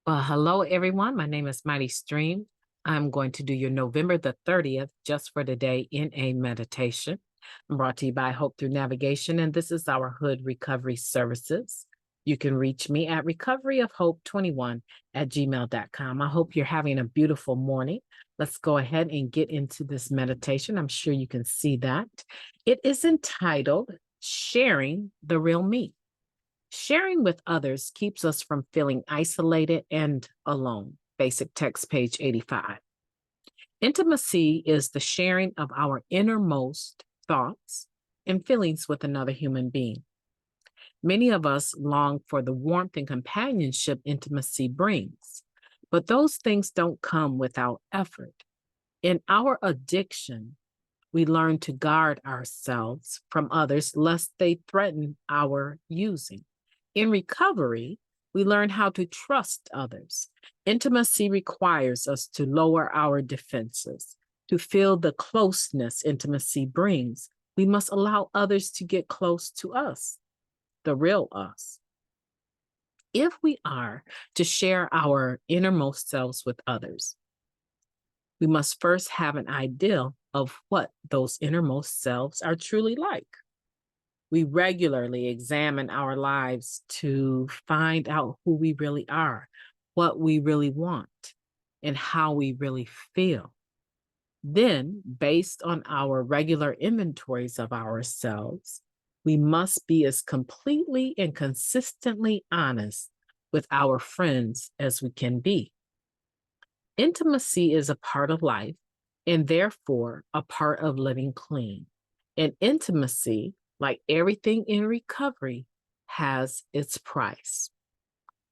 Well, hello, everyone. My name is MightyStream. I'm going to do your November the 30th, just for today, in a meditation. I'm brought to you by Hope Through Navigation, and this is our Hood Recovery Services. You can reach me at recoveryofhope21@gmail.com. I hope you're having a beautiful morning. Let's go ahead and get into this meditation. I'm sure you can see that. It is entitled Sharing the Real Me. Sharing with others keeps us from feeling isolated and alone. Basic text, page 85. Intimacy is the sharing of our innermost thoughts and feelings with another human being. Many of us long for the warmth and companionship intimacy brings, but those things don't come without effort. In our addiction, we learn to guard ourselves from others lest they threaten our using. In recovery, we learn how to trust others. Intimacy requires us to lower our defenses. To feel the closeness intimacy brings, we must allow others to get close to us, the real us. If we are to share our innermost selves with others, we must first have an idea of what those innermost selves are truly like. We regularly examine our lives to find out who we really are, what we really want, and how we really feel. Then, based on our regular inventories of ourselves, we must be as completely and consistently honest with our friends as we can be. Intimacy is a part of life and therefore a part of living clean. And intimacy, like everything in recovery, has its price.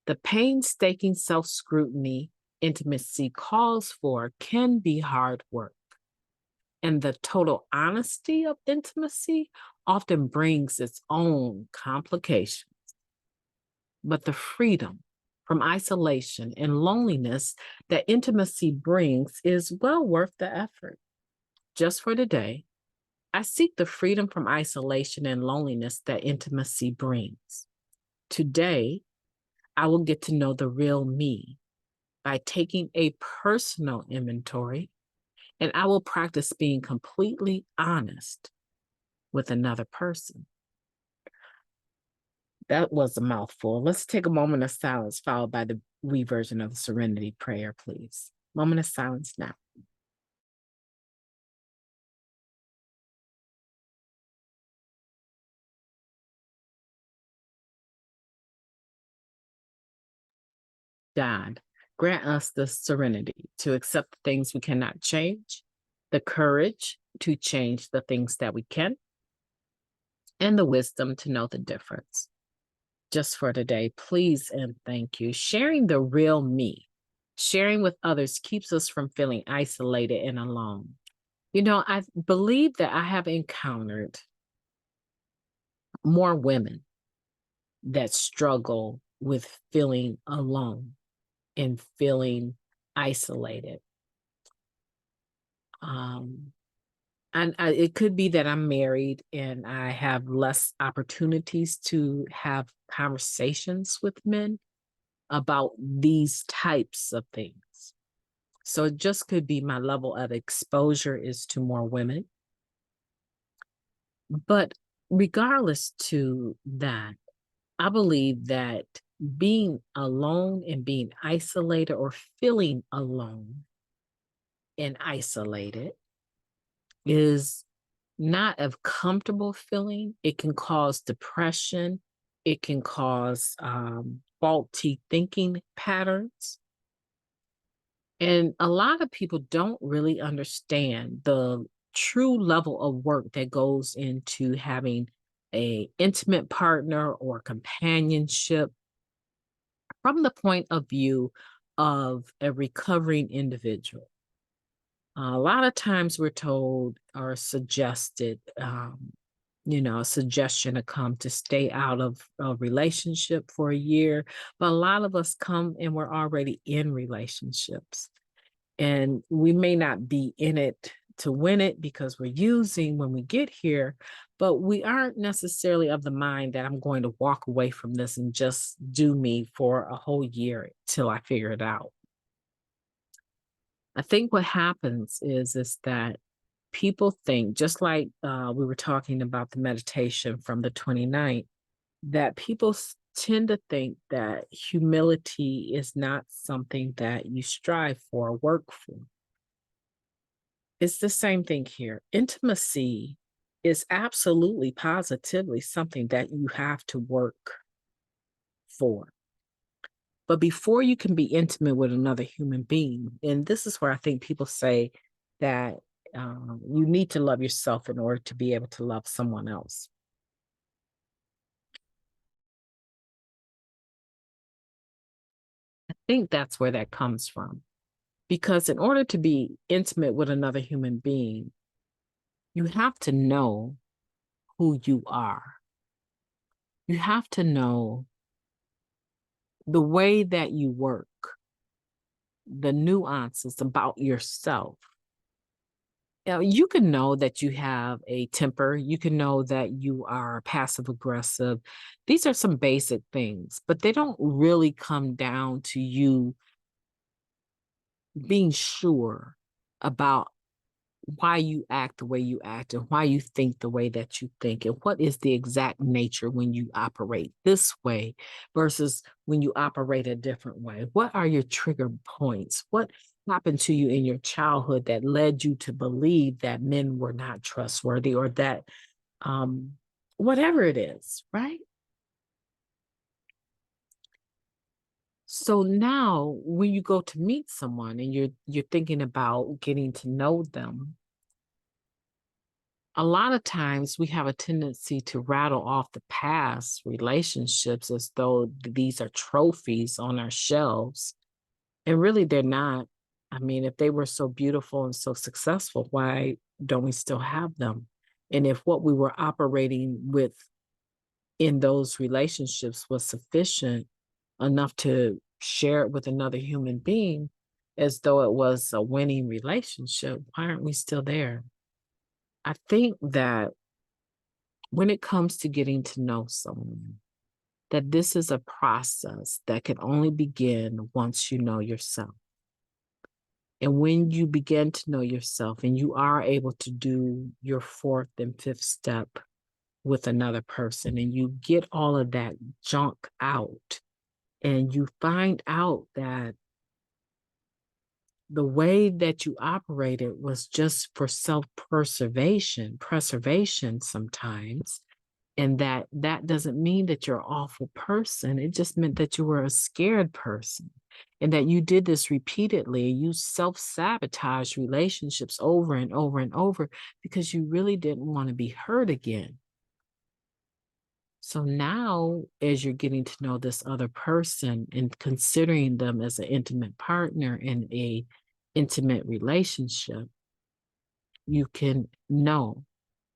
The painstaking self-scrutiny intimacy calls for can be hard work. And the total honesty of intimacy often brings its own complications. But the freedom from isolation and loneliness that intimacy brings is well worth the effort. Just for today, I seek the freedom from isolation and loneliness that intimacy brings. Today, I will get to know the real me by taking a personal inventory, and I will practice being completely honest with another person. That was a mouthful. Let's take a moment of silence, followed by the we version of the Serenity Prayer, please. Moment of silence now. God, grant us the serenity to accept the things we cannot change, the courage to change the things that we can, and the wisdom to know the difference. Just for today, please and thank you. Sharing the real me, sharing with others keeps us from feeling isolated and alone. You know, I believe that I have encountered more women that struggle with feeling alone and feeling isolated. And it could be that I'm married and I have less opportunities to have conversations with men about these types of things. So it just could be my level of exposure is to more women. But regardless to that, I believe that being alone and being isolated or feeling alone and isolated is not a comfortable feeling. It can cause depression. It can cause faulty thinking patterns. And a lot of people don't really understand the true level of work that goes into having a intimate partner or companionship from the point of view of a recovering individual. A lot of times we're told or suggested, a suggestion to come to stay out of a relationship for a year. But a lot of us come and we're already in relationships. And we may not be in it to win it because we're using when we get here, But we aren't necessarily of the mind that I'm going to walk away from this and just do me for a whole year till I figure it out. I think what happens is that people think, just like we were talking about the meditation from the 29th, that people tend to think that humility is not something that you strive for or work for. It's the same thing here. Intimacy is absolutely positively something that you have to work for. But before you can be intimate with another human being, and this is where I think people say that you need to love yourself in order to be able to love someone else. I think that's where that comes from. Because in order to be intimate with another human being, you have to know who you are. You have to know the way that you work, the nuances about yourself. You can know that you have a temper. You can know that you are passive aggressive. These are some basic things, but they don't really come down to you being sure about why you act the way you act and why you think the way that you think and what is the exact nature when you operate this way versus when you operate a different way. What are your trigger points? What happened to you in your childhood that led you to believe that men were not trustworthy or that whatever it is, right? So now when you go to meet someone and you're thinking about getting to know them, a lot of times we have a tendency to rattle off the past relationships as though these are trophies on our shelves. And really, they're not. I mean, if they were so beautiful and so successful, why don't we still have them? And if what we were operating with in those relationships was sufficient enough to share it with another human being as though it was a winning relationship, why aren't we still there? I think that when it comes to getting to know someone, that this is a process that can only begin once you know yourself. And when you begin to know yourself and you are able to do your fourth and fifth step with another person and you get all of that junk out and you find out that the way that you operated was just for preservation sometimes, and that doesn't mean that you're an awful person. It just meant that you were a scared person and that you did this repeatedly. You self-sabotage relationships over and over and over because you really didn't want to be hurt again. So now, as you're getting to know this other person and considering them as an intimate partner in a intimate relationship, you can know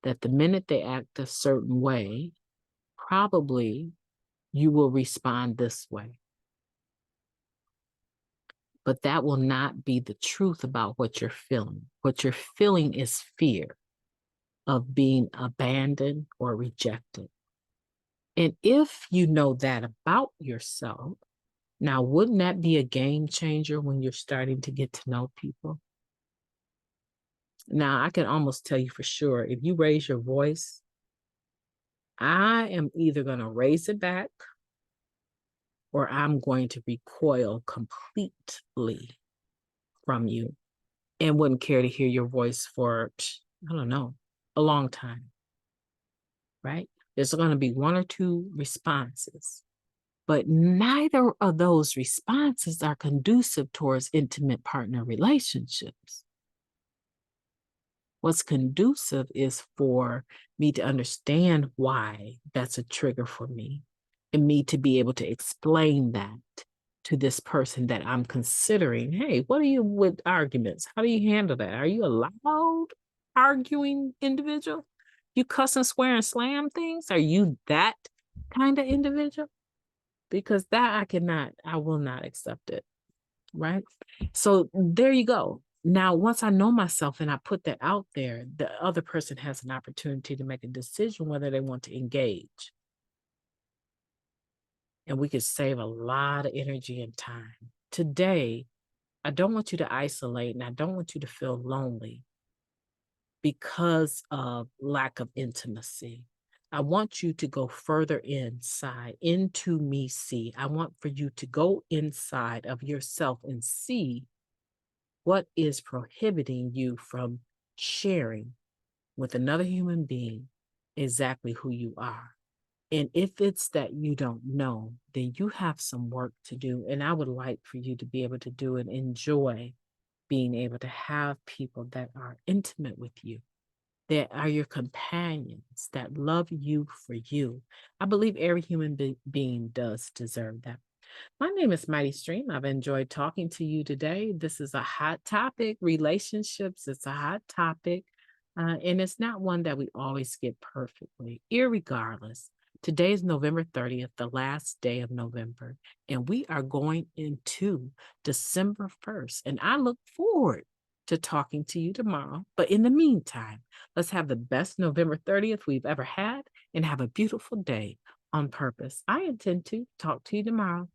that the minute they act a certain way, probably you will respond this way. But that will not be the truth about what you're feeling. What you're feeling is fear of being abandoned or rejected. And if you know that about yourself, now wouldn't that be a game changer when you're starting to get to know people? Now, I can almost tell you for sure, if you raise your voice, I am either going to raise it back or I'm going to recoil completely from you and wouldn't care to hear your voice for, I don't know, a long time, right? There's going to be one or two responses, but neither of those responses are conducive towards intimate partner relationships. What's conducive is for me to understand why that's a trigger for me and me to be able to explain that to this person that I'm considering. Hey, what are you with arguments? How do you handle that? Are you a loud arguing individual? You cuss and swear and slam things? Are you that kind of individual? Because that I will not accept it. Right. So there you go. Now, once I know myself and I put that out there, the other person has an opportunity to make a decision whether they want to engage. And we could save a lot of energy and time. Today, I don't want you to isolate and I don't want you to feel lonely because of lack of intimacy. I want you to go further inside into me see. I want for you to go inside of yourself and see what is prohibiting you from sharing with another human being exactly who you are. And if it's that you don't know, then you have some work to do. And I would like for you to be able to do and enjoy being able to have people that are intimate with you, that are your companions, that love you for you. I believe every human being does deserve that. My name is MightyStream. I've enjoyed talking to you today. This is a hot topic, relationships. It's a hot topic, and it's not one that we always get perfectly, irregardless. Today is November 30th, the last day of November, and we are going into December 1st. And I look forward to talking to you tomorrow. But in the meantime, let's have the best November 30th we've ever had and have a beautiful day on purpose. I intend to talk to you tomorrow.